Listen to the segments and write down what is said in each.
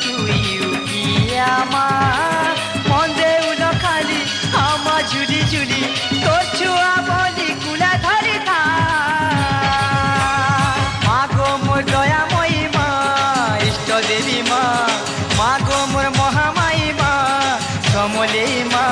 তুই উকিয়ামা মন দেউল খালি আমা ঝুলি ঝুলি তোর ছুয়া বলি কুলা ধরি থা মা গো মোর দয়াময়ী মা ইষ্ট দেবী মা মা গো মোর মহামায়ী মা সমলে মা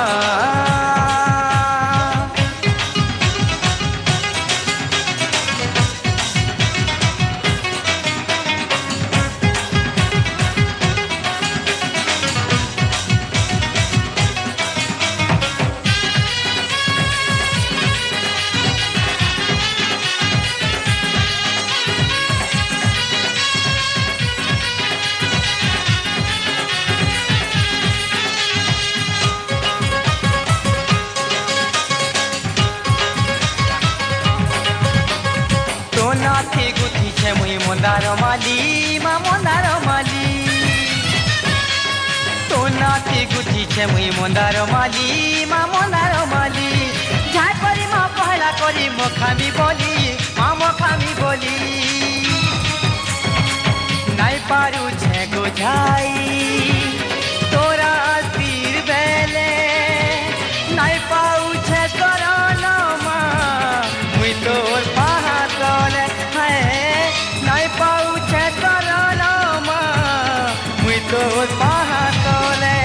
নাথি গুথিছে মুই মন্দার মালি মা মন্দার মালি তো নাথি গুথিছে মুই মন্দার মালি মা মন্দার মালি ঝাই পরি মা পহলা করি মখামি বলি মা মখামি বলি নাই পারু ছে গোঝাই তোরা তীর বেলে নাই পাউ ছে করন মা মুই তোর পাহাতলে নাই পাউছে করন মা মুই তোর পাহাতলে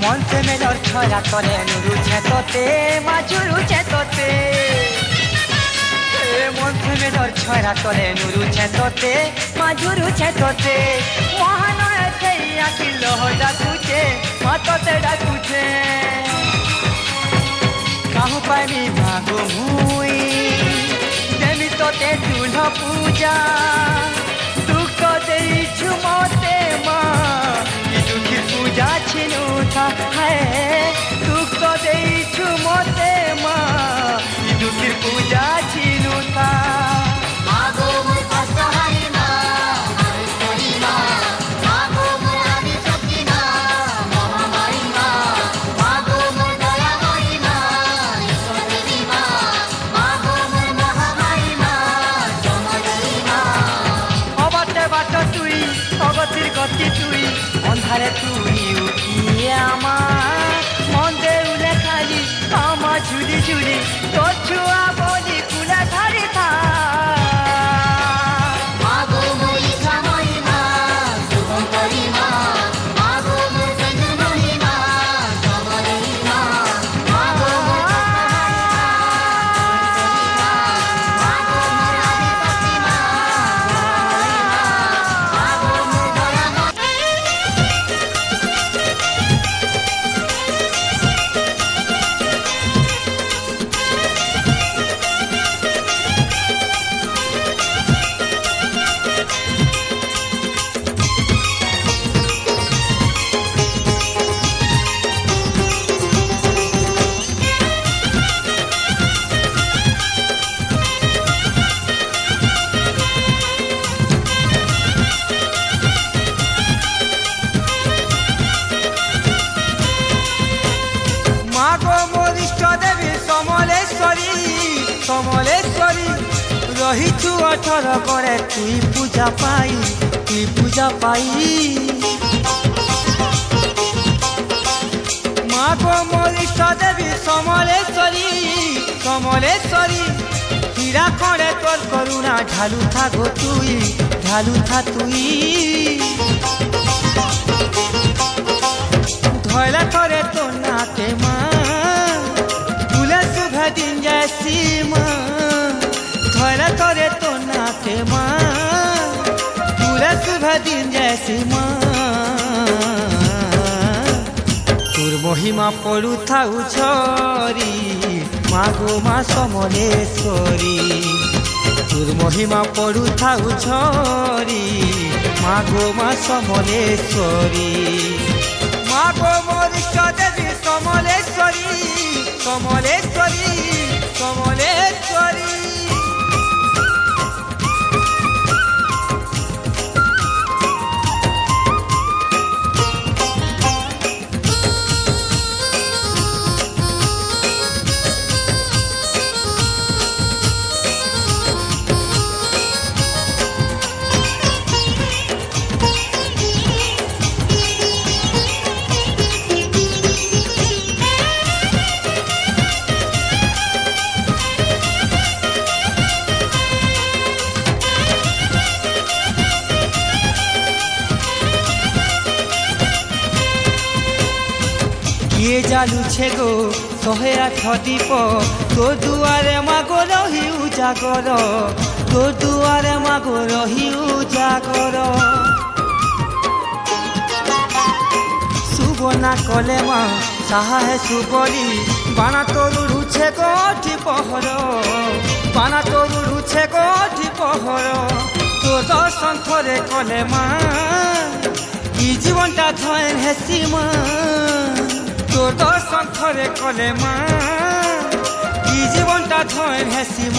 মন সে মেলর ছড়া করে নুরুছে তোতে মাজুরুছে তোতে মন সে মেলর ছড়া করে নুরুছে তোতে মাজুরুছে তোতে মহানয় সেই আকিল ডাকুছে মা তোতে ডাকুছে কাহু পাইবি ভাগো মুই দেবি তোতে চুল পূজা দুঃখ ଦେଇଛୁ মতে মা দুঃখীর পূজা ছিনু থা দুঃখ ଦେଇଛୁ মতে মা দুঃখীর পূজা ছিনু থা অগতির গতি তুই অন্ধারে তুই উকিয়ামা মন দেউলে খালি আমা ঝুলি ঝুলি তোর ছুয়া বলি কুলা ধরি থা সমলেশ্বরী রহিছু 18 করে তুই পূজা পাই মা গো মোর ইষ্ট দেবী সমলেশ্বরী হীরা খড়ে তোর করুণা ঢালু থা গো তুই ধয়লা করে তো নাকে মা ভুলে শুভ দিন যাসি মা ধয়লা করে তো নাকে মা ভুলে শুভ दिन जैसी माँ মহিমা পড়ুথাউ ঝরি মাগো মা সমলেশ্বরী তোর মহিমা পড়ুথাউ ঝরি মাগো মা সমলেশ্বরী মাগো মোর দেবী সমলেশ্বরী সমলেশ্বরী সমলেশ্বরী কিয়ে জালুছে গো 108 দীপ তো দুয়ারে মাগো রহি উজাগর তো দুয়ারে মাগো রহি উজাগর সুবনা কলে মা সাহাহে সুবলি বানা তরু রুছে গোঠি পহর বানা তরু রুছে গোঠি পহর তো দর্শন থরে কলে মা ই জীবনটা ধয়েন হেসি মা তোর দর্শন থরে কলে মা ই জীবনটা ধয়েন হেসি মা।